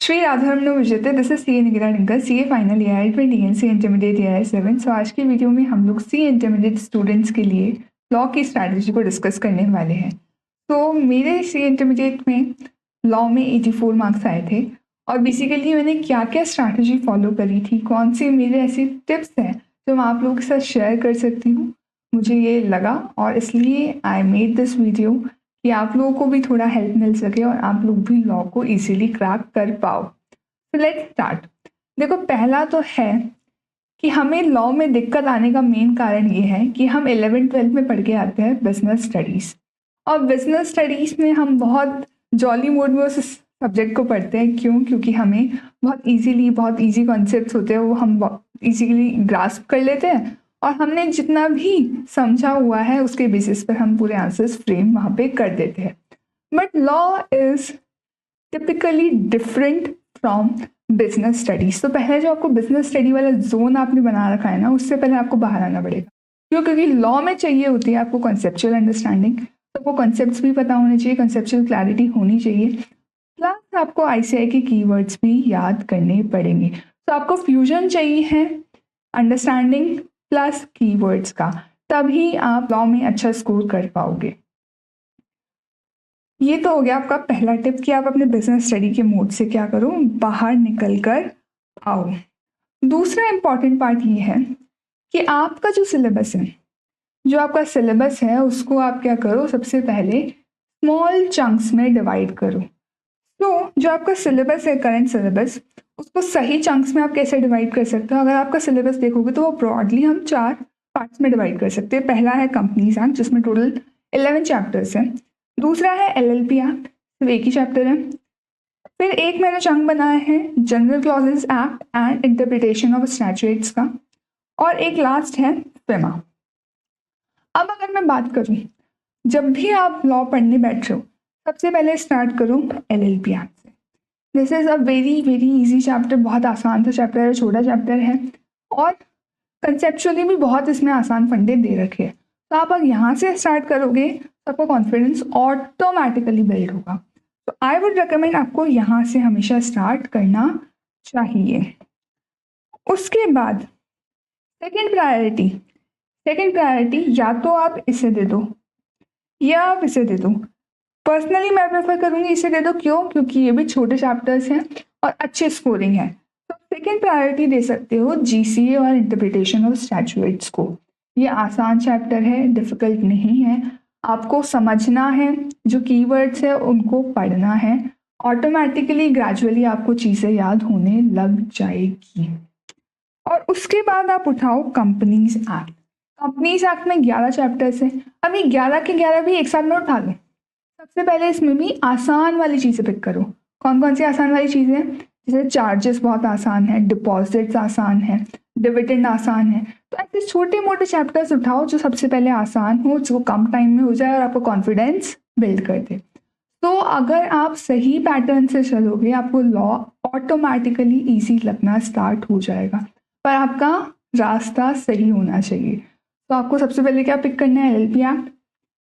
श्री राधारमण विजयते, this is C Nikita Dinkar, C A final year 20 C intermediate year 7। So आज की video में हम लोग सी इंटरमीडिएट स्टूडेंट्स के लिए लॉ की स्ट्रैटेजी को डिस्कस करने वाले हैं। तो मेरे सी इंटरमीडिएट में लॉ में 84 मार्क्स आए थे और बेसिकली मैंने क्या क्या स्ट्रैटेजी फॉलो करी थी, कौन से मेरे ऐसे टिप्स हैं जो मैं आप लोगों के साथ शेयर कर सकती हूँ, मुझे ये लगा और इसलिए आई मेड दिस वीडियो कि आप लोगों को भी थोड़ा हेल्प मिल सके और आप लोग भी लॉ को इजीली क्रैक कर पाओ। तो लेट्स स्टार्ट। देखो, पहला तो है कि हमें लॉ में दिक्कत आने का मेन कारण ये है कि हम 11th-12th में पढ़ के आते हैं बिजनेस स्टडीज़, और बिजनेस स्टडीज़ में हम बहुत जॉली मूड में उस सब्जेक्ट को पढ़ते हैं। क्यों? क्योंकि हमें बहुत इजी कॉन्सेप्ट्स होते हैं, वो हम इजीली ग्रास्प कर लेते हैं और हमने जितना भी समझा हुआ है उसके बेसिस पर हम पूरे आंसर्स फ्रेम वहाँ पे कर देते हैं। But law is typically different from business studies. तो पहले जो आपको बिजनेस स्टडी वाला जोन आपने बना रखा है ना, उससे पहले आपको बाहर आना पड़ेगा। क्यों? क्योंकि लॉ में चाहिए होती है आपको कॉन्सेप्चुअल अंडरस्टैंडिंग, तो वो कॉन्सेप्ट्स भी पता होने चाहिए, कॉन्सेप्चुअल क्लैरिटी होनी चाहिए, प्लस आपको आईसीआई के कीवर्ड्स भी याद करने पड़ेंगे। तो आपको फ्यूजन चाहिए है अंडरस्टैंडिंग प्लस कीवर्ड्स का, तभी आप लॉ में अच्छा स्कोर कर पाओगे। ये तो हो गया आपका पहला टिप कि आप अपने बिजनेस स्टडी के मोड से क्या करो, बाहर निकल कर आओ। दूसरा इंपॉर्टेंट पार्ट ये है कि आपका जो सिलेबस है, उसको आप क्या करो, सबसे पहले स्मॉल चंक्स में डिवाइड करो। तो जो आपका सिलेबस है, करंट सिलेबस, उसको सही चंक्स में आप कैसे डिवाइड कर सकते हो? अगर आपका सिलेबस देखोगे तो वो ब्रॉडली हम 4 पार्ट्स में डिवाइड कर सकते हैं। पहला है कंपनीज एक्ट, जिसमें टोटल 11 चैप्टर्स हैं। दूसरा है एलएलपी एक्ट, सिर्फ एक ही चैप्टर है। फिर एक मैंने चंक बनाया है general clauses act and interpretation of statutes का, और एक लास्ट है फेमा। अब अगर मैं बात करूं, जब भी आप लॉ पढ़ने बैठ रहे हो, सबसे पहले स्टार्ट करो एलएलपी एक्ट से। This is a very very easy chapter, बहुत आसान सा चैप्टर है, छोटा चैप्टर है और कंसेप्चुअली भी बहुत इसमें आसान फंडे दे रखे हैं। तो आप अगर यहाँ से स्टार्ट करोगे तो आपका कॉन्फिडेंस ऑटोमेटिकली बिल्ड होगा। तो आई वुड रिकमेंड आपको यहाँ से हमेशा स्टार्ट करना चाहिए। उसके बाद सेकेंड प्रायोरिटी या तो आप इसे दे दो या आप इसे दे दो। पर्सनली मैं प्रेफर करूंगी इसे दे दो। क्यों? क्योंकि ये भी छोटे चैप्टर्स हैं और अच्छे स्कोरिंग है। तो सेकेंड प्रायोरिटी दे सकते हो जीसीए और इंटरप्रिटेशन ऑफ स्टैट्यूट्स को। ये आसान चैप्टर है, डिफिकल्ट नहीं है। आपको समझना है, जो कीवर्ड्स है उनको पढ़ना है, ऑटोमेटिकली ग्रेजुअली आपको चीज़ें याद होने लग जाएगी। और उसके बाद आप उठाओ कंपनीज एक्ट। कंपनीज एक्ट में 11 चैप्टर्स हैं। अब ये 11 के 11 भी एक साथ में उठा लो। सबसे पहले इसमें भी आसान वाली चीज़ें पिक करो। कौन कौन सी आसान वाली चीज़ें हैं? जैसे चार्जेस बहुत आसान है, डिपॉजिट्स आसान है, डिविडेंड आसान है। तो ऐसे छोटे मोटे चैप्टर्स उठाओ जो सबसे पहले आसान हो, जो कम टाइम में हो जाए और आपको कॉन्फिडेंस बिल्ड कर दे। तो अगर आप सही पैटर्न से चलोगे, आपको लॉ ऑटोमेटिकली ईजी लगना स्टार्ट हो जाएगा, पर आपका रास्ता सही होना चाहिए। तो आपको सबसे पहले क्या पिक करना है? LLP act.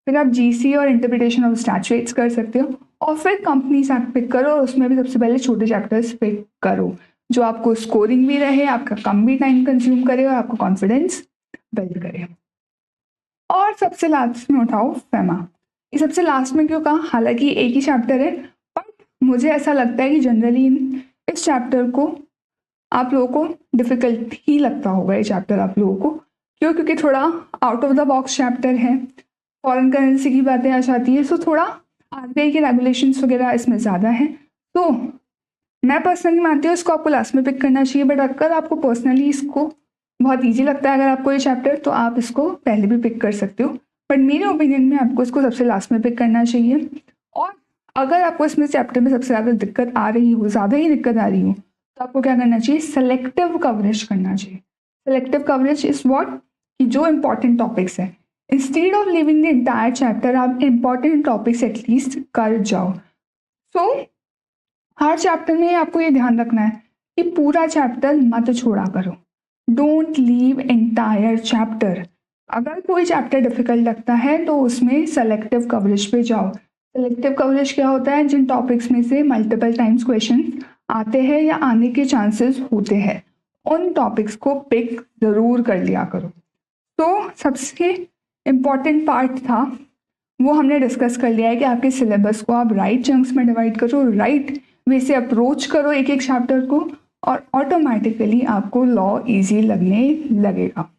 फिर आप जीसी और इंटरप्रिटेशन ऑफ स्टैट्यूट्स कर सकते हो, और फिर कंपनीज एक्ट पिक करो और उसमें भी सबसे पहले छोटे चैप्टर्स पिक करो, जो आपको स्कोरिंग भी रहे, आपका कम भी टाइम कंज्यूम करे और आपको कॉन्फिडेंस बिल्ड करे। और सबसे लास्ट में उठाओ फेमा। ये सबसे लास्ट में क्यों कहा? हालांकि एक ही चैप्टर है, बट मुझे ऐसा लगता है कि जनरली इस चैप्टर को आप लोगों को डिफिकल्ट ही लगता होगा, ये चैप्टर आप लोगों को। क्यों? क्योंकि थोड़ा out of the box chapter है, फॉरेन करेंसी की बातें आ जाती है, सो थोड़ा आरबीआई के रेगुलेशंस वगैरह इसमें ज़्यादा है। तो मैं पर्सनली मानती हूँ इसको आपको लास्ट में पिक करना चाहिए, बट अगर आपको पर्सनली इसको बहुत ईजी लगता है अगर आपको ये चैप्टर, तो आप इसको पहले भी पिक कर सकते हो, बट मेरे ओपिनियन में आपको इसको सबसे लास्ट में पिक करना चाहिए। और अगर आपको इसमें चैप्टर में सबसे ज़्यादा दिक्कत आ रही हो, ज़्यादा ही दिक्कत आ रही हो, तो आपको क्या करना चाहिए? सेलेक्टिव कवरेज करना चाहिए। Selective coverage is what? कि जो इंपॉर्टेंट टॉपिक्स हैं, instead of living the entire chapter, आप इंपॉर्टेंट टॉपिक्स एटलीस्ट कर जाओ। सो हर चैप्टर में आपको ये ध्यान रखना है कि पूरा चैप्टर मत छोड़ा करो। Don't leave entire chapter. अगर कोई चैप्टर डिफिकल्ट लगता है तो उसमें सेलेक्टिव कवरेज पे जाओ। सेलेक्टिव कवरेज क्या होता है? जिन टॉपिक्स में से मल्टीपल टाइम्स क्वेश्चन आते हैं या आने के चांसेस होते हैं, उन टॉपिक्स को पिक ज़रूर कर लिया करो। तो सबसे इम्पॉर्टेंट पार्ट था वो हमने डिस्कस कर लिया है कि आपके सिलेबस को आप राइट चंक्स में डिवाइड करो, राइट वे से अप्रोच करो एक एक चैप्टर को, और ऑटोमेटिकली आपको लॉ इजी लगने लगेगा।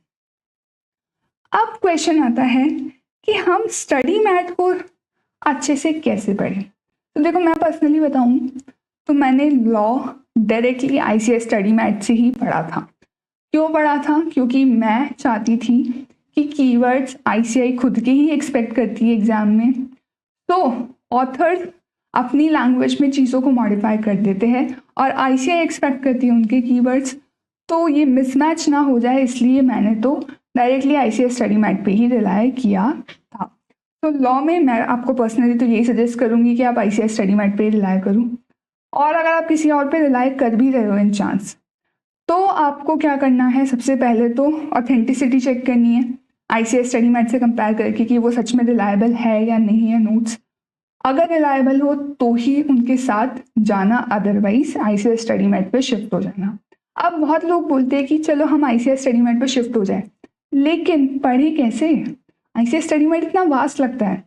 अब क्वेश्चन आता है कि हम स्टडी मैथ को अच्छे से कैसे पढ़ें। तो देखो, मैं पर्सनली बताऊं तो मैंने law directly ICS study math से ही पढ़ा था। क्यों पढ़ा था? क्योंकि मैं चाहती थी कि कीवर्ड्स आईसीआई खुद के ही एक्सपेक्ट करती है एग्जाम में, तो ऑथर्स अपनी लैंग्वेज में चीज़ों को मॉडिफाई कर देते हैं और आईसीआई एक्सपेक्ट करती है उनके कीवर्ड्स, तो ये मिसमैच ना हो जाए, इसलिए मैंने तो डायरेक्टली आईसीएस स्टडी मैथ पे ही रिलाय किया था। तो लॉ में मैं आपको पर्सनली तो यही सजेस्ट करूंगी कि आप आईसीएस स्टडी मैथ पे रिलाय करूँ, और अगर आप किसी और पे रिलाय कर भी रहे हो इन चांस, तो आपको क्या करना है, सबसे पहले तो ऑथेंटिसिटी चेक करनी है आईसीएस स्टडी मैथ से कंपेयर करके कि वो सच में रिलायबल है या नहीं है नोट्स। अगर रिलायबल हो तो ही उनके साथ जाना, अदरवाइज आईसीएस स्टडी मैथ पे शिफ्ट हो जाना। अब बहुत लोग बोलते हैं कि चलो हम आईसीएस स्टडी मैथ पे शिफ्ट हो जाए, लेकिन पढ़े कैसे? आईसीएस स्टडी मैथ इतना वास्ट लगता है।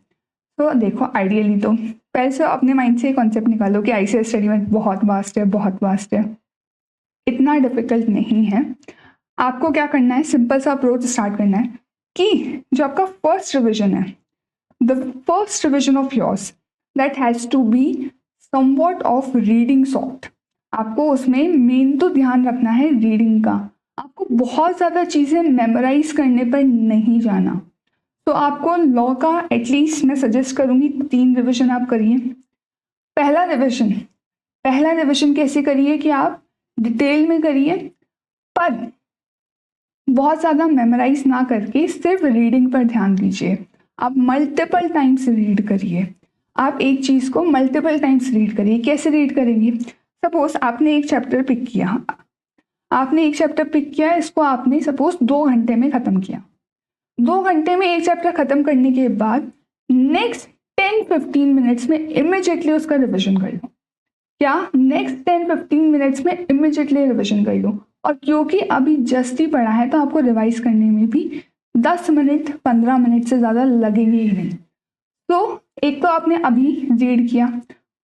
तो देखो, आइडियली तो पहले से अपने माइंड से कॉन्सेप्ट निकालो कि आईसीएस स्टडी मैथ बहुत वास्ट है, बहुत वास्ट है। इतना डिफिकल्ट नहीं है। आपको क्या करना है, सिंपल सा अप्रोच स्टार्ट करना है कि जो आपका फर्स्ट रिविजन है, the first revision of yours, that has to be somewhat of reading sort. आपको उसमें मेन तो ध्यान रखना है रीडिंग का। आपको बहुत ज़्यादा चीज़ें मेमोराइज करने पर नहीं जाना। तो आपको लॉ का एटलीस्ट मैं सजेस्ट करूँगी 3 रिविजन आप करिए। पहला रिविजन कैसे करिए कि आप डिटेल में करिए, पर बहुत ज़्यादा मेमोराइज ना करके सिर्फ रीडिंग पर ध्यान दीजिए। आप मल्टीपल टाइम्स रीड करिए। आप एक चीज़ को मल्टीपल टाइम्स रीड करिए। कैसे रीड करेंगे? सपोज आपने एक चैप्टर पिक किया, इसको आपने सपोज 2 घंटे में ख़त्म किया। 2 घंटे में एक चैप्टर ख़त्म करने के बाद नेक्स्ट 10-15 मिनट्स में इमिजिएटली उसका रिविजन कर लो। क्या? नेक्स्ट 10-15 मिनट्स में इमिजिएटली रिविजन कर लो। और क्योंकि अभी जस्ट ही पढ़ा है, तो आपको रिवाइज करने में भी 10 मिनट 15 मिनट से ज़्यादा लगेंगे ही नहीं। तो एक तो आपने अभी रीड किया,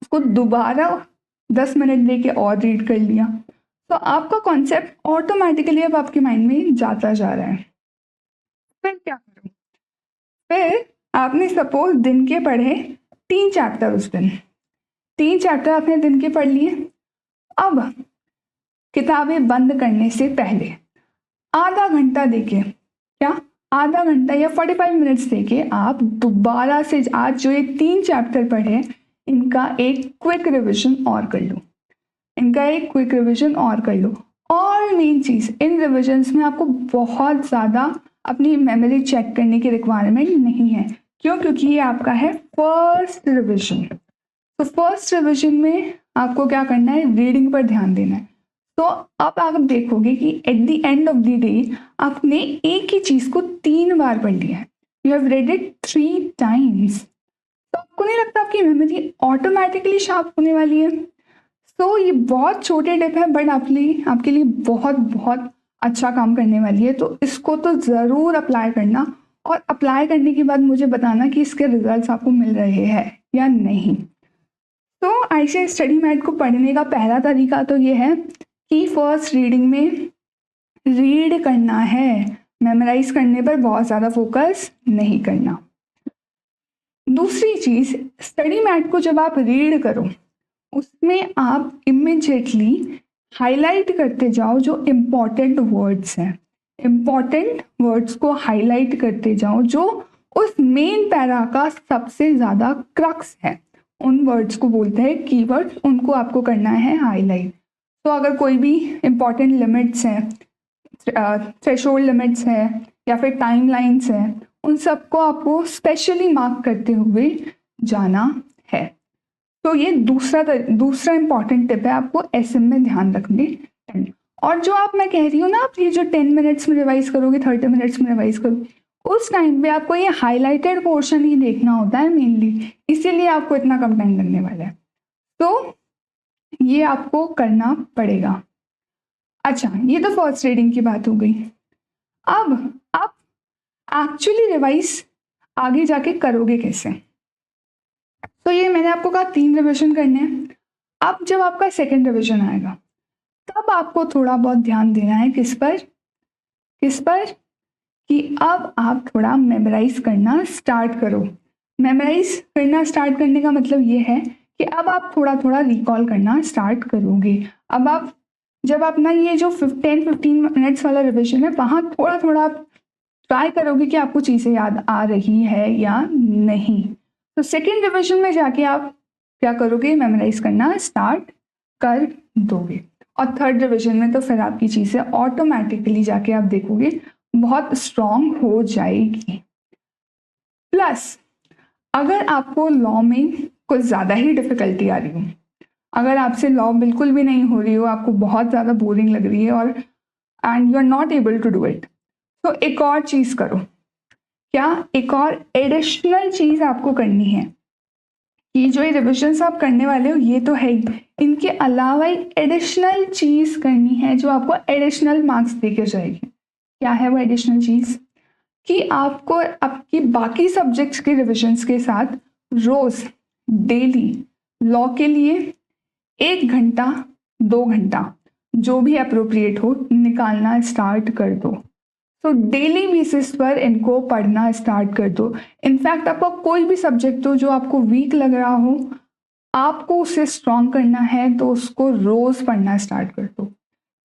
उसको दोबारा 10 मिनट दे के और रीड कर लिया, तो आपका कॉन्सेप्ट ऑटोमेटिकली अब आपके माइंड में जाता जा रहा है। फिर क्या करूँ? फिर आपने सपोज दिन के पढ़े 3 चैप्टर, उस दिन 3 चैप्टर आपने दिन के पढ़ लिए। अब किताबें बंद करने से पहले आधा घंटा देके, क्या आधा घंटा या 45 मिनट्स देके आप दोबारा से आज जो ये 3 चैप्टर पढ़े इनका एक क्विक रिविजन और कर लो। और मेन चीज़, इन रिविजन्स में आपको बहुत ज़्यादा अपनी मेमोरी चेक करने की रिक्वायरमेंट नहीं है। क्यों? क्योंकि ये आपका है फर्स्ट रिविजन। तो फर्स्ट रिविजन में आपको क्या करना है, रीडिंग पर ध्यान देना है। तो अब आप देखोगे कि eight the end of the day आपने एक ही चीज़ को 3 बार पढ़ लिया है। You have read it 3 times. तो आपको नहीं लगता आपकी मेमोरी ऑटोमेटिकली शार्प होने वाली है? तो ये बहुत छोटे टिप है, बट आपके लिए बहुत बहुत अच्छा काम करने वाली है। तो इसको तो ज़रूर अप्लाई करना, और अप्लाई करने के बाद मुझे बताना कि इसके रिजल्ट्स आपको मिल रहे हैं या नहीं। तो आईसीएस स्टडी मैथ को पढ़ने का पहला तरीका तो ये है कि फर्स्ट रीडिंग में रीड करना है, मेमोराइज करने पर बहुत ज़्यादा फोकस नहीं करना। दूसरी चीज़, स्टडी मैथ को जब आप रीड करो, उसमें आप इमिजिएटली हाईलाइट करते जाओ जो इम्पॉर्टेंट वर्ड्स हैं। इम्पॉर्टेंट वर्ड्स को हाईलाइट करते जाओ जो उस मेन पैरा का सबसे ज़्यादा क्रक्स है। उन वर्ड्स को बोलते हैं कीवर्ड्स, उनको आपको करना है हाईलाइट। तो अगर कोई भी इम्पॉर्टेंट लिमिट्स हैं, थ्रेशोल्ड लिमिट्स हैं या फिर टाइम लाइन्स हैं, उन सबको आपको स्पेशली मार्क करते हुए जाना है। तो ये दूसरा इम्पॉर्टेंट टिप है, आपको एसएम में ध्यान रखने। और जो मैं कह रही हूँ ना, आप ये जो 10 मिनट्स में रिवाइज करोगे, 30 मिनट्स में रिवाइज करोगे, उस टाइम पे आपको ये हाईलाइटेड पोर्शन ही देखना होता है मेनली, इसीलिए आपको इतना कम टाइम लगने वाला है। तो ये आपको करना पड़ेगा। अच्छा, ये तो फर्स्ट रीडिंग की बात हो गई। अब आप एक्चुअली रिवाइज आगे जाके करोगे कैसे? तो ये मैंने आपको कहा 3 रिविजन करने हैं। अब जब आपका सेकंड रिविजन आएगा तब आपको थोड़ा बहुत ध्यान देना है किस पर कि अब आप थोड़ा मेमोराइज करना स्टार्ट करो। मेमोराइज करना स्टार्ट करने का मतलब ये है कि अब आप थोड़ा थोड़ा रिकॉल करना स्टार्ट करोगे। अब आप जब अपना ये जो 10-15 मिनट्स वाला रिविजन है वहाँ थोड़ा थोड़ा आप ट्राई करोगे कि आपको चीज़ें याद आ रही है या नहीं। तो सेकेंड रिविजन में जाके आप क्या करोगे? मेमोराइज करना स्टार्ट कर दोगे। और थर्ड रिविजन में तो फिर आपकी चीज़ें ऑटोमेटिकली जाके आप देखोगे बहुत स्ट्रॉन्ग हो जाएगी। प्लस अगर आपको लॉ में कुछ ज़्यादा ही डिफिकल्टी आ रही हो, अगर आपसे लॉ बिल्कुल भी नहीं हो रही हो, आपको बहुत ज़्यादा बोरिंग लग रही है और and you are not able to do it, तो एक और चीज़ करो। क्या? एक और एडिशनल चीज़ आपको करनी है कि जो ये रिविजन्स आप करने वाले हो ये तो है ही, इनके अलावा एक एडिशनल चीज़ करनी है जो आपको एडिशनल मार्क्स देके जाएगी। क्या है वो एडिशनल चीज़? कि आपको आपकी बाकी सब्जेक्ट्स के रिविजन्स के साथ रोज़ डेली लॉ के लिए 1 घंटा 2 घंटा जो भी अप्रोप्रिएट हो निकालना स्टार्ट कर दो। तो डेली बेसिस पर इनको पढ़ना स्टार्ट कर दो। इनफैक्ट आपका कोई भी सब्जेक्ट हो जो आपको वीक लग रहा हो, आपको उसे स्ट्रॉन्ग करना है तो उसको रोज़ पढ़ना स्टार्ट कर दो।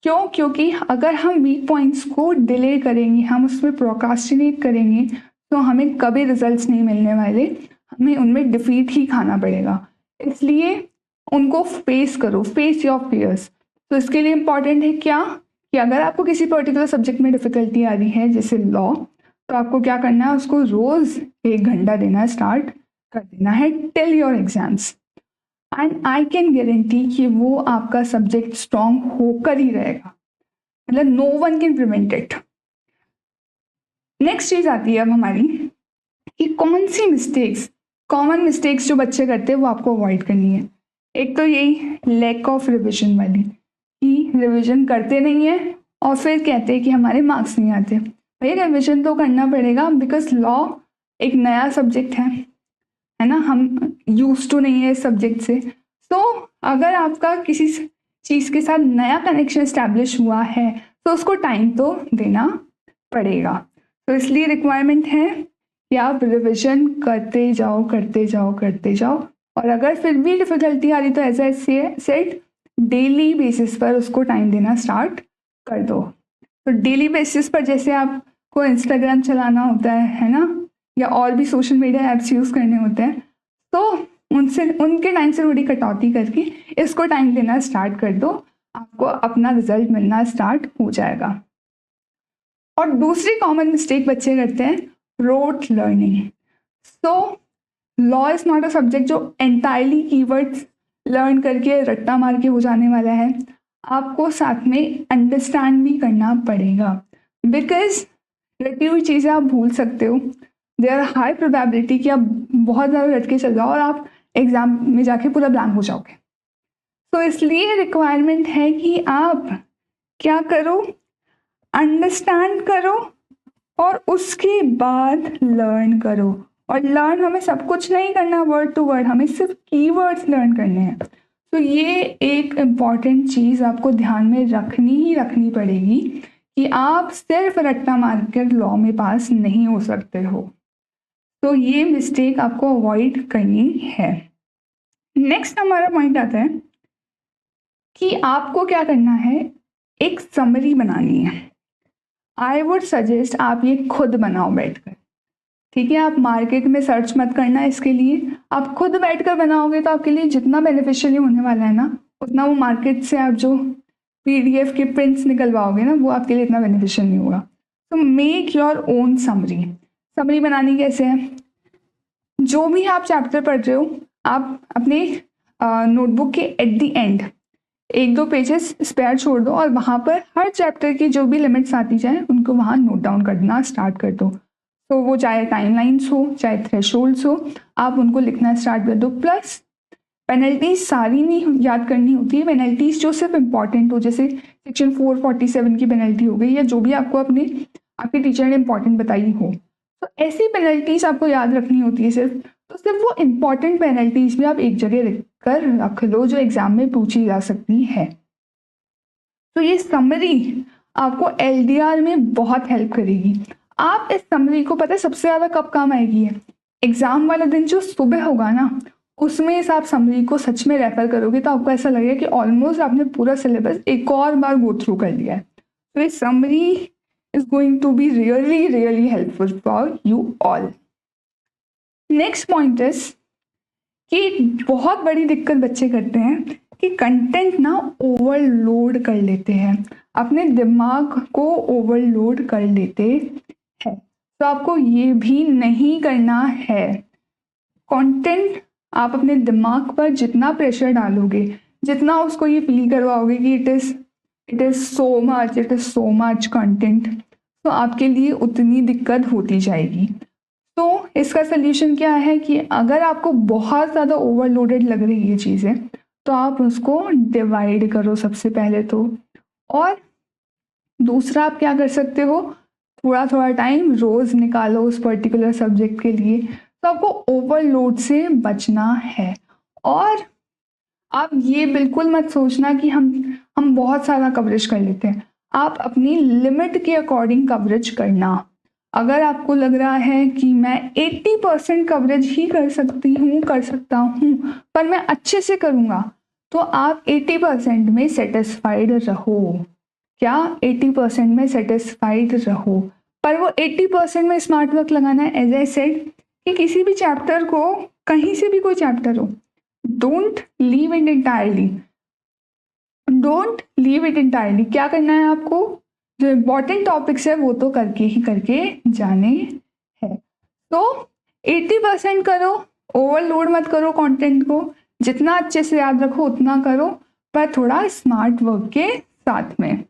क्यों? क्योंकि अगर हम वीक पॉइंट्स को डिले करेंगे, हम उसमें प्रोक्रास्टिनेट करेंगे तो हमें कभी रिजल्ट्स नहीं मिलने वाले, हमें उनमें डिफीट ही खाना पड़ेगा। इसलिए उनको फेस करो, फेस योर फियर्स। तो इसके लिए इम्पॉर्टेंट है क्या कि अगर आपको किसी पर्टिकुलर सब्जेक्ट में डिफिकल्टी आ रही है जैसे लॉ, तो आपको क्या करना है? उसको रोज़ 1 घंटा देना स्टार्ट कर देना है till your exams. And I can guarantee कि वो आपका सब्जेक्ट स्ट्रॉन्ग होकर ही रहेगा, मतलब no one can prevent it. Next चीज आती है अब हमारी कि कौन सी मिस्टेक्स, कॉमन मिस्टेक्स जो बच्चे करते हैं वो आपको अवॉइड करनी है। एक तो यही लैक ऑफ रिविजन वाली, कि रिविजन करते नहीं है और फिर कहते हैं कि हमारे मार्क्स नहीं आते। भाई रिविजन तो करना पड़ेगा, बिकॉज लॉ एक नया सब्जेक्ट है ना, हम यूज टू नहीं है इस सब्जेक्ट से। तो अगर आपका किसी चीज़ के साथ नया कनेक्शन इस्टेब्लिश हुआ है तो उसको टाइम तो देना पड़ेगा। तो इसलिए रिक्वायरमेंट है कि आप रिविजन करते जाओ करते जाओ करते जाओ। और अगर फिर भी डिफिकल्टी आ रही तो as I said daily basis पर उसको टाइम देना स्टार्ट कर दो। तो डेली बेसिस पर जैसे आपको इंस्टाग्राम चलाना होता है ना, या और भी सोशल मीडिया ऐप्स यूज़ करने होते हैं, तो उनसे उनके टाइम से थोड़ी कटौती करके इसको टाइम देना स्टार्ट कर दो, आपको अपना रिजल्ट मिलना स्टार्ट हो जाएगा। और दूसरी कॉमन मिस्टेक बच्चे करते हैं rote learning. So law is not a subject जो एंटायरली कीवर्ड्स लर्न करके रट्टा मार के हो जाने वाला है। आपको साथ में अंडरस्टैंड भी करना पड़ेगा, बिकॉज रटी हुई चीज़ें आप भूल सकते हो। देयर आर हाई प्रोबेबिलिटी कि आप बहुत ज़्यादा रट के चल जाओ और आप एग्जाम में जाके पूरा ब्लैंक हो जाओगे। तो इसलिए रिक्वायरमेंट है कि आप क्या करो? अंडरस्टैंड करो और उसके बाद लर्न करो। और लर्न हमें सब कुछ नहीं करना वर्ड टू वर्ड, हमें सिर्फ कीवर्ड्स लर्न करने हैं। तो ये एक इम्पॉर्टेंट चीज़ आपको ध्यान में रखनी पड़ेगी कि आप सिर्फ रट्टा मारकर लॉ में पास नहीं हो सकते हो। तो ये मिस्टेक आपको अवॉइड करनी है। नेक्स्ट हमारा पॉइंट आता है कि आपको क्या करना है? एक समरी बनानी है। आई वुड सजेस्ट आप ये खुद बनाओ बैठकर, ठीक है? आप मार्केट में सर्च मत करना इसके लिए, आप खुद बैठकर बनाओगे तो आपके लिए जितना बेनिफिशियल होने वाला है ना, उतना वो मार्केट से आप जो PDF के प्रिंट्स निकलवाओगे ना, वो आपके लिए इतना बेनिफिशियल नहीं होगा। तो make your own summary. Summary बनानी कैसे है? जो भी आप चैप्टर पढ़ रहे हो, आप अपने नोटबुक के at the end 1-2 pages spare छोड़ दो और वहाँ पर हर चैप्टर की जो भी लिमिट्स आती जाए उनको वहाँ नोट डाउन करना स्टार्ट कर दो। तो वो चाहे टाइमलाइंस हो चाहे थ्रेशोल्ड्स हो, आप उनको लिखना स्टार्ट कर दो। प्लस पेनल्टीज सारी नहीं याद करनी होती है, पेनल्टीज जो सिर्फ इम्पॉर्टेंट हो, जैसे सेक्शन 447 की पेनल्टी हो गई, या जो भी आपको आपके टीचर ने इम्पॉर्टेंट बताई हो, तो ऐसी पेनल्टीज आपको याद रखनी होती है सिर्फ। तो सिर्फ वो इम्पॉर्टेंट पेनल्टीज भी आप एक जगह रख लो जो एग्जाम में पूछी जा सकती है। तो ये समरी आपको LDR में बहुत हेल्प करेगी। आप इस समरी को पता है सबसे ज़्यादा कब काम आएगी है, एग्जाम वाला दिन जो सुबह होगा ना, उसमें से आप समरी को सच में रेफर करोगे तो आपको ऐसा लगेगा कि ऑलमोस्ट आपने पूरा सिलेबस एक और बार गो थ्रू कर लिया है। तो ये summary is going to be really really helpful for you all. Next point is कि बहुत बड़ी दिक्कत बच्चे करते हैं कि कंटेंट ना ओवरलोड कर लेते हैं, अपने दिमाग को ओवरलोड कर लेते हैं। तो आपको ये भी नहीं करना है। कंटेंट आप अपने दिमाग पर जितना प्रेशर डालोगे, जितना उसको ये फील करवाओगे कि it is so much content, तो आपके लिए उतनी दिक्कत होती जाएगी। तो इसका सल्यूशन क्या है कि अगर आपको बहुत ज़्यादा ओवरलोडेड लग रही है चीज़ें, तो आप उसको डिवाइड करो सबसे पहले तो। और दूसरा आप क्या कर सकते हो, थोड़ा थोड़ा टाइम रोज़ निकालो उस पर्टिकुलर सब्जेक्ट के लिए। तो आपको ओवरलोड से बचना है। और आप ये बिल्कुल मत सोचना कि हम बहुत सारा कवरेज कर लेते हैं। आप अपनी लिमिट के अकॉर्डिंग कवरेज करना। अगर आपको लग रहा है कि मैं 80% कवरेज ही कर सकता हूँ पर मैं अच्छे से करूँगा, तो आप 80% में सेटिस्फाइड रहो। क्या 80% में सेटिस्फाइड रहो, पर वो 80% में स्मार्ट वर्क लगाना है। एज आई सेड कि किसी भी चैप्टर को, कहीं से भी कोई चैप्टर हो, डोंट लीव इट इंटायरली। क्या करना है आपको, जो इम्पोर्टेंट टॉपिक्स है वो तो करके जाने हैं। तो 80% करो, ओवरलोड मत करो कंटेंट को, जितना अच्छे से याद रखो उतना करो, पर थोड़ा स्मार्ट वर्क के साथ में।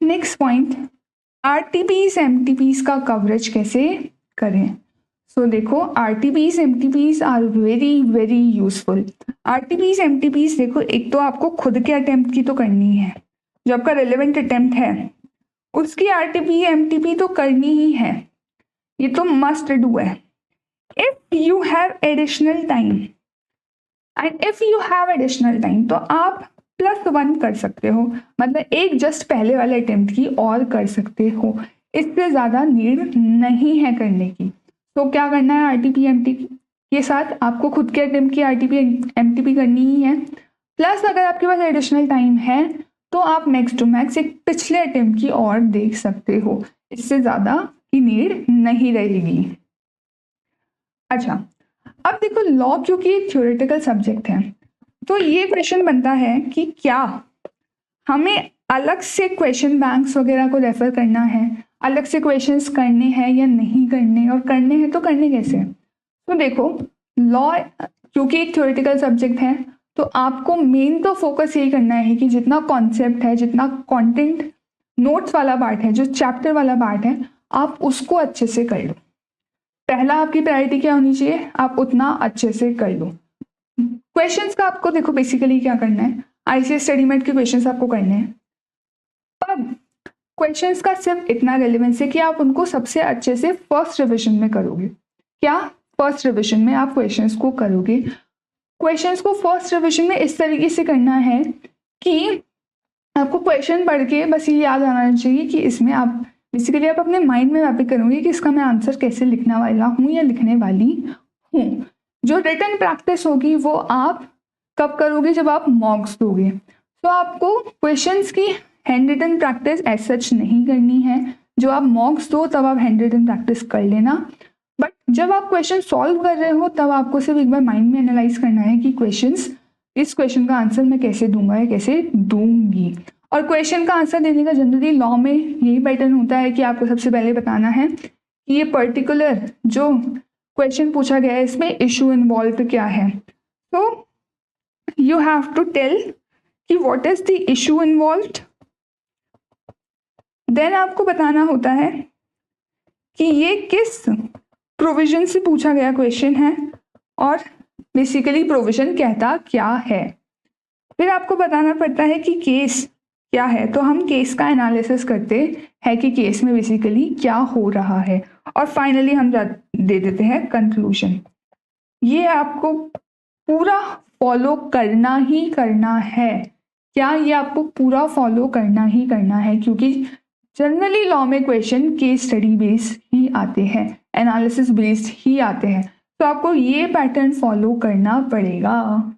नेक्स्ट पॉइंट, RTPs MTPs का कवरेज कैसे करें। सो देखो, RTPs MTPs are very very useful. RTPs MTPs देखो, एक तो आपको खुद के अटेम्प्ट की तो करनी है, जो आपका रेलेवेंट अटेम्प्ट है उसकी RTP MTP तो करनी ही है, ये तो मस्ट डू है। If you have additional time तो आप +1 कर सकते हो, मतलब एक जस्ट पहले वाले अटेम्प्ट की और कर सकते हो, इससे ज़्यादा नीड नहीं है करने की। तो क्या करना है, RTP MTP के साथ आपको खुद के अटेम्प्ट की RTP MTP करनी ही है, प्लस अगर आपके पास एडिशनल टाइम है तो आप मैक्स टू मैक्स एक पिछले अटेम्प्ट की और देख सकते हो, इससे ज़्यादा की नीड नहीं रहेगी। अच्छा, अब देखो, लॉ क्योंकि एक थ्योरेटिकल सब्जेक्ट है, तो ये क्वेश्चन बनता है कि क्या हमें अलग से क्वेश्चन बैंक्स वगैरह को रेफर करना है, अलग से क्वेश्चंस करने हैं या नहीं करने, और करने हैं तो करने कैसे। तो देखो, लॉ क्योंकि एक थ्योरेटिकल सब्जेक्ट है, तो आपको मेन तो फोकस यही करना है कि जितना कॉन्सेप्ट है, जितना कंटेंट नोट्स वाला पार्ट है, जो चैप्टर वाला पार्ट है, आप उसको अच्छे से कर लो। पहला आपकी प्रायोरिटी क्या होनी चाहिए, आप उतना अच्छे से कर लो। क्वेश्चंस का आपको देखो बेसिकली क्या करना है, ICSE स्टडी मेट के क्वेश्चंस आपको करने हैं, पर क्वेश्चंस का सिर्फ इतना रेलेवेंस है कि आप उनको सबसे अच्छे से फर्स्ट रिविजन में करोगे। क्या फर्स्ट रिविजन में आप क्वेश्चंस को करोगे। क्वेश्चंस को फर्स्ट रिविजन में इस तरीके से करना है कि आपको क्वेश्चन पढ़ के बस ये याद आना चाहिए कि इसमें आप बेसिकली आप अपने माइंड में मैपिंग करोगे कि इसका मैं आंसर कैसे लिखने वाला हूँ या लिखने वाली हूँ। जो रिटन प्रैक्टिस होगी वो आप कब करोगे, जब आप मॉक्स दोगे। तो आपको क्वेश्चंस की hand written practice as such नहीं करनी है, जो आप मॉक्स दो तब आप हैंड रिटन प्रैक्टिस कर लेना, बट जब आप क्वेश्चन सॉल्व कर रहे हो तब आपको सिर्फ एक बार माइंड में एनालाइज करना है कि इस क्वेश्चन का आंसर मैं कैसे दूंगा या कैसे दूंगी। और क्वेश्चन का आंसर देने का जनरली लॉ में यही पैटर्न होता है कि आपको सबसे पहले बताना है कि ये पर्टिकुलर जो क्वेश्चन पूछा गया है इसमें इशू इन्वॉल्व क्या है। तो यू हैव टू टेल कि what is the issue involved. Then आपको बताना होता है कि ये किस प्रोविजन से पूछा गया क्वेश्चन है और बेसिकली प्रोविजन कहता क्या है। फिर आपको बताना पड़ता है कि केस क्या है, तो हम केस का एनालिसिस करते हैं कि केस में बेसिकली क्या हो रहा है, और फाइनली हम दे देते हैं कंक्लूजन। ये आपको पूरा फॉलो करना ही करना है। क्या ये आपको पूरा फॉलो करना ही करना है, क्योंकि जनरली लॉ में क्वेश्चन केस स्टडी बेस्ड ही आते हैं, एनालिसिस बेस्ड ही आते हैं, तो आपको ये पैटर्न फॉलो करना पड़ेगा।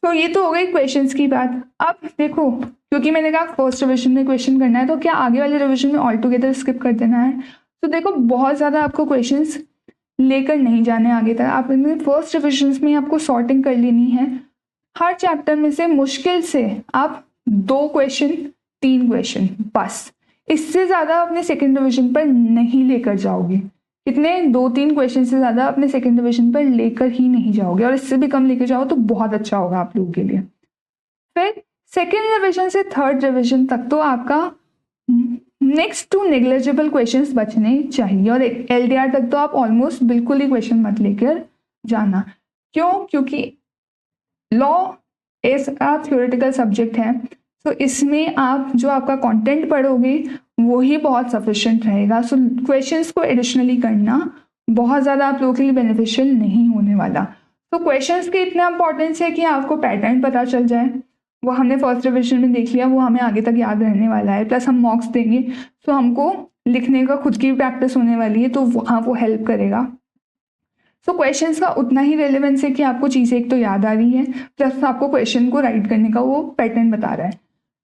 तो ये तो हो गई क्वेश्चंस की बात। अब देखो, क्योंकि मैंने कहा फर्स्ट रिविजन में क्वेश्चन करना है, तो क्या आगे वाले रिविजन में ऑल टुगेदर स्किप कर देना है? तो देखो, बहुत ज़्यादा आपको क्वेश्चंस लेकर नहीं जाने आगे तक। आप फर्स्ट रिविजन में आपको सॉर्टिंग कर लेनी है। हर चैप्टर में से मुश्किल से आप 2 क्वेश्चन 3 क्वेश्चन, बस इससे ज़्यादा अपने सेकेंड डिविजन पर नहीं लेकर जाओगे। कितने 2-3 क्वेश्चन से ज़्यादा अपने सेकेंड डिविजन पर लेकर ही नहीं जाओगे, और इससे भी कम लेकर जाओ तो बहुत अच्छा होगा आप लोगों के लिए। फिर सेकेंड डिविजन से थर्ड डिविजन तक तो आपका नेक्स्ट टू नेग्लिजिबल क्वेश्चंस बचने चाहिए, और एलडीआर तक तो आप ऑलमोस्ट बिल्कुल ही क्वेश्चन मत लेकर जाना। क्यों? क्योंकि लॉ एक थ्योरेटिकल सब्जेक्ट है, तो इसमें आप जो आपका कंटेंट पढ़ोगे वो ही बहुत सफिशिएंट रहेगा। सो क्वेश्चंस को एडिशनली करना बहुत ज़्यादा आप लोगों के लिए बेनिफिशियल नहीं होने वाला। तो क्वेश्चंस की इतना इंपॉर्टेंस है कि आपको पैटर्न पता चल जाए, वो हमने फर्स्ट रिविजन में देख लिया, वो हमें आगे तक याद रहने वाला है। प्लस हम मॉक्स देंगे तो हमको लिखने का खुद की प्रैक्टिस होने वाली है, तो वहाँ वो हेल्प करेगा। सो क्वेश्चंस का उतना ही रेलेवेंस है कि आपको चीज़ें एक तो याद आ रही है, प्लस आपको क्वेश्चन को राइट करने का वो पैटर्न बता रहा है।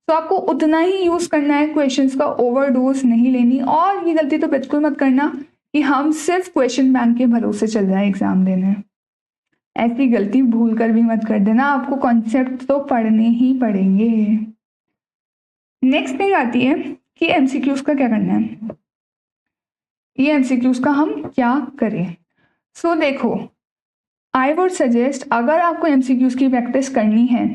तो आपको उतना ही यूज़ करना है, क्वेश्चंस का ओवरडोज नहीं लेनी। और ये गलती तो बिल्कुल मत करना कि हम सिर्फ क्वेश्चन बैंक के भरोसे चल जाए एग्जाम देने। ऐसी गलती भूल कर भी मत कर देना, आपको कॉन्सेप्ट तो पढ़ने ही पड़ेंगे। नेक्स्ट थिंग आती है कि एमसीक्यूज का क्या करना है। ये एमसीक्यूज का हम क्या करें? सो देखो, आई वुड सजेस्ट, अगर आपको एमसीक्यूज की प्रैक्टिस करनी है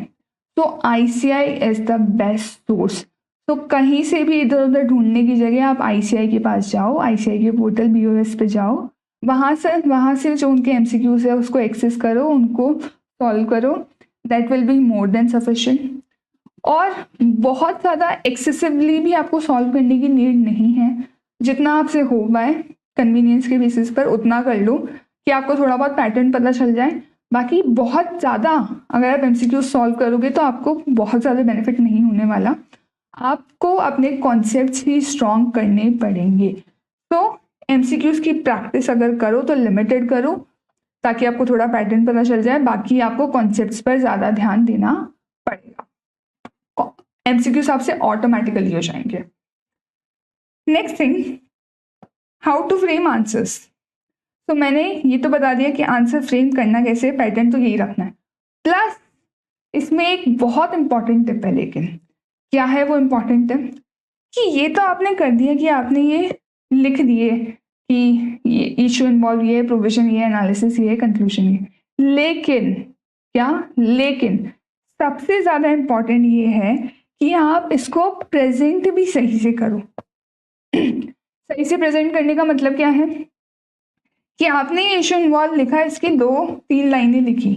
तो ICI is the best source. तो कहीं से भी इधर उधर ढूंढने की जगह आप आईसीआई के पास जाओ, आईसीआई के पोर्टल BOS पे जाओ, वहाँ से जो उनके एमसीक्यूज है उसको एक्सेस करो, उनको सॉल्व करो, that will be more than sufficient. और बहुत ज़्यादा एक्सेसिवली भी आपको सॉल्व करने की नीड नहीं है, जितना आपसे हो पाए कन्वीनियंस के बेसिस पर उतना कर लो कि आपको थोड़ा बहुत पैटर्न पता चल जाए। बाकी बहुत ज़्यादा अगर आप एमसीक्यू सॉल्व करोगे तो आपको बहुत ज़्यादा बेनिफिट नहीं होने वाला, आपको अपने कॉन्सेप्ट्स ही स्ट्रॉन्ग करने पड़ेंगे। तो एमसीक्यूज की प्रैक्टिस अगर करो तो लिमिटेड करो, ताकि आपको थोड़ा पैटर्न पता चल जाए, बाकी आपको कॉन्सेप्ट्स पर ज़्यादा ध्यान देना पड़ेगा। एमसीक्यूज आपसे ऑटोमेटिकली हो जाएंगे। Next thing, how to frame answers. तो मैंने ये तो बता दिया कि आंसर फ्रेम करना कैसे, पैटर्न तो यही रखना है। प्लस इसमें एक बहुत इंपॉर्टेंट टिप है, लेकिन क्या है वो इंपॉर्टेंट टिप? कि ये तो आपने कर दिया कि आपने ये लिख दिए कि ये इशू इन्वॉल्व, ये प्रोविजन, ये एनालिसिस, ये कंक्लूजन, ये, लेकिन क्या, लेकिन सबसे ज़्यादा इंपॉर्टेंट ये है कि आप इसको प्रेजेंट भी सही से करो। सही से प्रेजेंट करने का मतलब क्या है कि आपने ये इशू इन्वॉल्व लिखा, इसकी 2-3 लाइनें लिखी,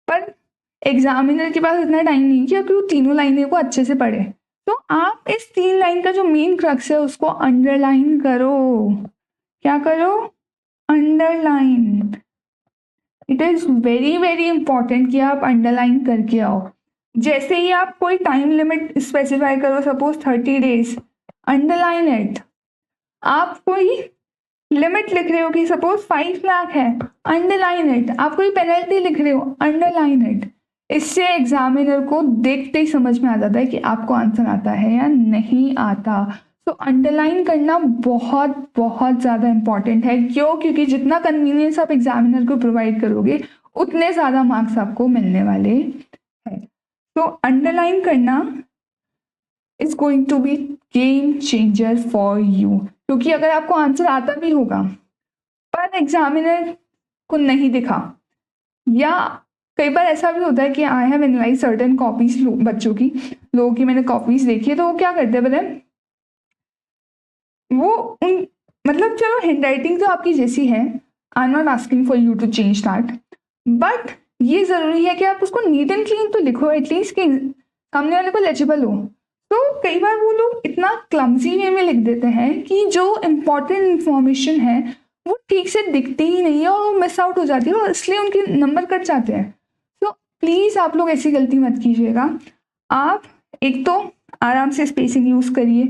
पर एग्जामिनर के पास इतना टाइम नहीं किया कि वो तीनों लाइनें को अच्छे से पढ़े। तो आप इस 3 लाइन का जो मेन क्रक्स है उसको अंडरलाइन करो। क्या करो? Underline. It is very very important कि आप अंडरलाइन करके आओ। जैसे ही आप कोई टाइम लिमिट स्पेसिफाई करो, सपोज 30 डेज, अंडरलाइन इट। आप कोई लिमिट लिख रहे हो कि सपोज 5 लाख है, अंडरलाइन इट। आप कोई पेनल्टी लिख रहे हो, अंडरलाइन इट। इससे एग्जामिनर को देखते ही समझ में आ जाता है कि आपको आंसर आता है या नहीं आता। तो अंडरलाइन करना बहुत बहुत ज़्यादा इंपॉर्टेंट है। क्यों? क्योंकि जितना कन्वीनियंस आप एग्जामिनर को प्रोवाइड करोगे उतने ज़्यादा मार्क्स आपको मिलने वाले हैं। तो अंडरलाइन करना is going to be game changer for you. क्योंकि अगर आपको आंसर आता भी होगा पर एग्जामिनर को नहीं दिखा, या कई बार ऐसा भी होता है कि I have analyse certain copies बच्चों की, लोगों की मैंने कॉपीज देखी है, तो वो क्या करते हैं पता है, वो उन मतलब चलो हैंड राइटिंग तो आपकी जैसी है, I am not asking for you to change that, but ये ज़रूरी है कि आप उसको नीट एंड क्लीन तो लिखो एटलीस्ट, कि सामने वाले को लेजिबल हो। तो कई बार वो लोग इतना क्लमजी वे में लिख देते हैं कि जो इम्पोर्टेंट इंफॉर्मेशन है वो ठीक से दिखती ही नहीं है और वो मिस आउट हो जाती है और इसलिए उनके नंबर कट जाते हैं। तो प्लीज़ आप लोग ऐसी गलती मत कीजिएगा। आप एक तो आराम से स्पेसिंग यूज़ करिए,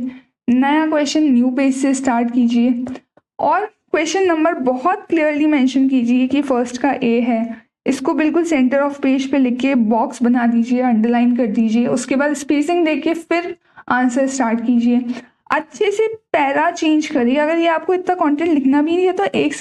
नया क्वेश्चन न्यू पेज से स्टार्ट कीजिए और क्वेश्चन नंबर बहुत क्लियरली मेंशन कीजिए कि फर्स्ट का ए है, इसको बिल्कुल सेंटर ऑफ पेज पे लिख के बॉक्स बना दीजिए, अंडरलाइन कर दीजिए, उसके बाद स्पेसिंग देके फिर आंसर स्टार्ट कीजिए। अच्छे से पैरा चेंज करिए। अगर ये आपको इतना कंटेंट लिखना भी नहीं है तो एक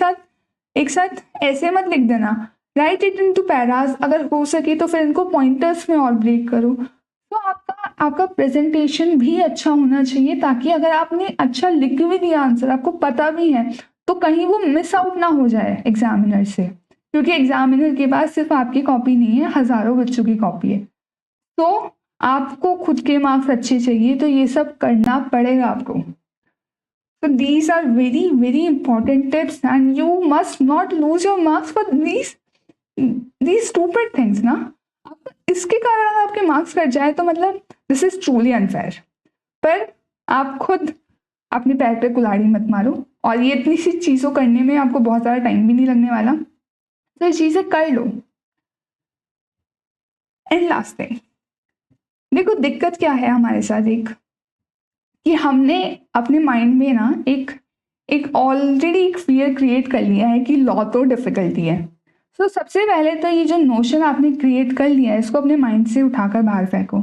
साथ ऐसे मत लिख देना, राइट इट इनटू पैराज। अगर हो सके तो फिर इनको पॉइंटर्स में और ब्रेक करो। तो आपका प्रेजेंटेशन भी अच्छा होना चाहिए ताकि अगर आपने अच्छा लिख भी दिया आंसर, आपको पता भी है, तो कहीं वो मिस आउट ना हो जाए एग्जामिनर से, क्योंकि एग्जामिनर के पास सिर्फ आपकी कॉपी नहीं है, हजारों बच्चों की कॉपी है। तो आपको खुद के मार्क्स अच्छे चाहिए तो ये सब करना पड़ेगा आपको। So these are very very important tips and you must not lose your marks for these stupid things ना। इसके कारण आपके मार्क्स कट जाए तो मतलब दिस इज ट्रूली अनफेयर। पर आप खुद अपने पैर पे कुल्हाड़ी मत मारो, और ये इतनी सी चीज़ों करने में आपको बहुत ज़्यादा टाइम भी नहीं लगने वाला, तो ये चीज़ें कर लो। एंड लास्ट थिंग, देखो दिक्कत क्या है हमारे साथ, एक कि हमने अपने माइंड में ना एक ऑलरेडी एक फियर क्रिएट कर लिया है कि लॉ तो डिफिकल्टी है। तो सबसे पहले तो ये जो नोशन आपने क्रिएट कर लिया है इसको अपने माइंड से उठाकर बाहर फेंको।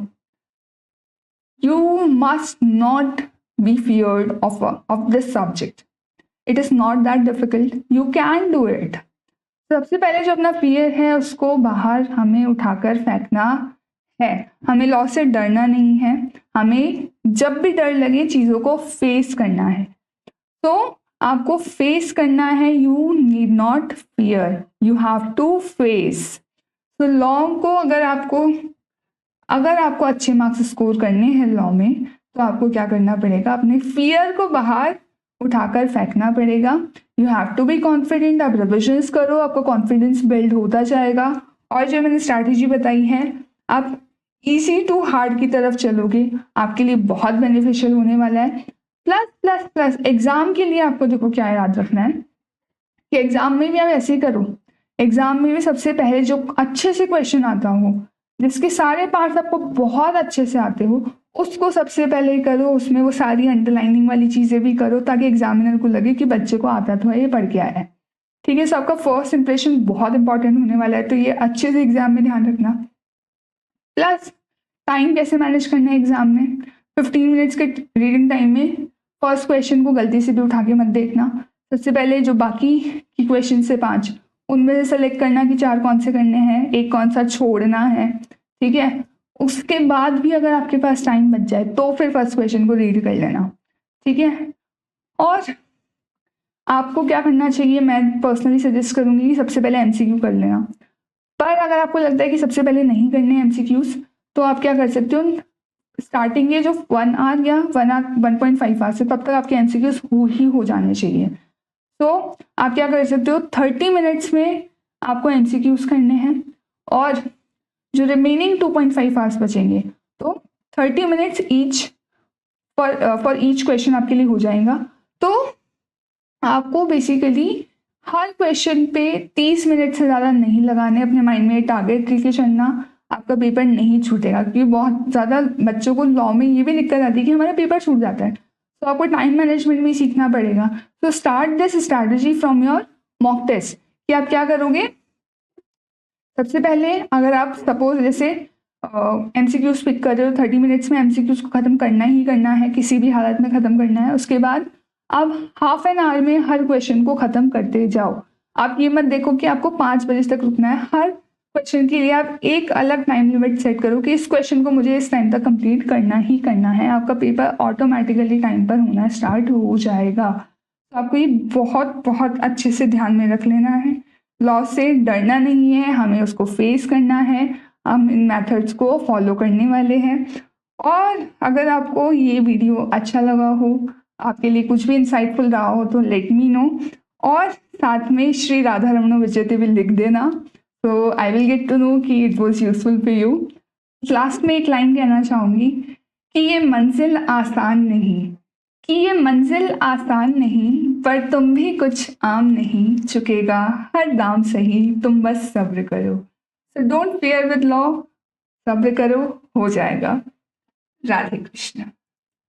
You must not be feared of this subject, it is not that difficult, you can do it. सबसे पहले जो अपना फियर है उसको बाहर हमें उठाकर फेंकना है। हमें लॉ से डरना नहीं है, हमें जब भी डर लगे चीज़ों को फेस करना है। तो आपको फेस करना है, you need not fear, you have to face. तो लॉ को अगर आपको अच्छे मार्क्स स्कोर करने हैं लॉ में, तो आपको क्या करना पड़ेगा, अपने फियर को बाहर उठाकर फेंकना पड़ेगा। You have to be confident. आप रिविजन्स करो, आपको कॉन्फिडेंस बिल्ड होता जाएगा। और जो मैंने स्ट्रैटेजी बताई है, आप इजी टू हार्ड की तरफ चलोगे, आपके लिए बहुत बेनिफिशियल होने वाला है। प्लस प्लस प्लस एग्जाम के लिए आपको देखो क्या याद रखना है कि एग्जाम में भी आप ऐसे ही करो। एग्जाम में भी सबसे पहले जो अच्छे से क्वेश्चन आता हो, जिसके सारे पार्ट्स आपको बहुत अच्छे से आते हो, उसको सबसे पहले करो। उसमें वो सारी अंडरलाइनिंग वाली चीज़ें भी करो ताकि एग्जामिनर को लगे कि बच्चे को आता तो है, ये पढ़ के आया है। ठीक है, सो आपका फर्स्ट इंप्रेशन बहुत इंपॉर्टेंट होने वाला है, तो ये अच्छे से एग्जाम में ध्यान रखना। प्लस टाइम कैसे मैनेज करना है एग्जाम में। 15 मिनट्स के रीडिंग टाइम में फर्स्ट क्वेश्चन को गलती से भी उठा के मत देखना। सबसे पहले जो बाकी की क्वेश्चन से 5, उनमें से सेलेक्ट करना कि 4 कौन से करने हैं, एक कौन सा छोड़ना है। ठीक है, उसके बाद भी अगर आपके पास टाइम बच जाए तो फिर फर्स्ट क्वेश्चन को रीड कर लेना। ठीक है, और आपको क्या करना चाहिए, मैं पर्सनली सजेस्ट करूँगी कि सबसे पहले एमसीक्यू कर लेना। पर अगर आपको लगता है कि सबसे पहले नहीं करने एमसीक्यूज, तो आप क्या कर सकते हो, स्टार्टिंग के जो 1 आवर या 1.5 आवर से तब तक आपके एमसीक्यूज हो जाने चाहिए। तो आप क्या कर सकते हो, 30 मिनट्स में आपको एमसीक्यूज करने हैं और जो रिमेनिंग 2.5 आवर्स बचेंगे तो 30 minutes each for each question आपके लिए हो जाएगा। तो आपको बेसिकली हर क्वेश्चन पे 30 मिनट से ज़्यादा नहीं लगाने। अपने माइंड में टारगेट लेके चलना, आपका पेपर नहीं छूटेगा। क्योंकि बहुत ज़्यादा बच्चों को लॉ में ये भी दिक्कत आती है कि हमारा पेपर छूट जाता है, तो आपको टाइम मैनेजमेंट भी सीखना पड़ेगा। तो start this strategy from your mock test कि आप क्या करोगे। सबसे पहले अगर आप सपोज जैसे एमसीक्यूज पिक कर रहे हो, 30 मिनट्स में एमसीक्यूज को ख़त्म करना ही करना है, किसी भी हालत में ख़त्म करना है। उसके बाद आप हाफ एन आवर में हर क्वेश्चन को ख़त्म करते जाओ। आप ये मत देखो कि आपको 5 बजे तक रुकना है। हर क्वेश्चन के लिए आप एक अलग टाइम लिमिट सेट करो कि इस क्वेश्चन को मुझे इस टाइम तक कंप्लीट करना ही करना है। आपका पेपर ऑटोमेटिकली टाइम पर होना स्टार्ट हो जाएगा। तो आपको ये बहुत बहुत अच्छे से ध्यान में रख लेना है। लॉ से डरना नहीं है, हमें उसको फेस करना है। हम इन मेथड्स को फॉलो करने वाले हैं। और अगर आपको ये वीडियो अच्छा लगा हो, आपके लिए कुछ भी इंसाइटफुल रहा हो, तो लेट मी नो। और साथ में श्री राधा रमण विजयते भी लिख देना, तो I will get to know कि it was useful for you. Last में एक लाइन कहना चाहूँगी कि ये मंजिल आसान नहीं, कि ये मंजिल आसान नहीं, पर तुम भी कुछ आम नहीं, चुकेगा हर दाम सही, तुम बस सब्र करो। So don't fair with law, सब्र करो, हो जाएगा। राधे कृष्ण।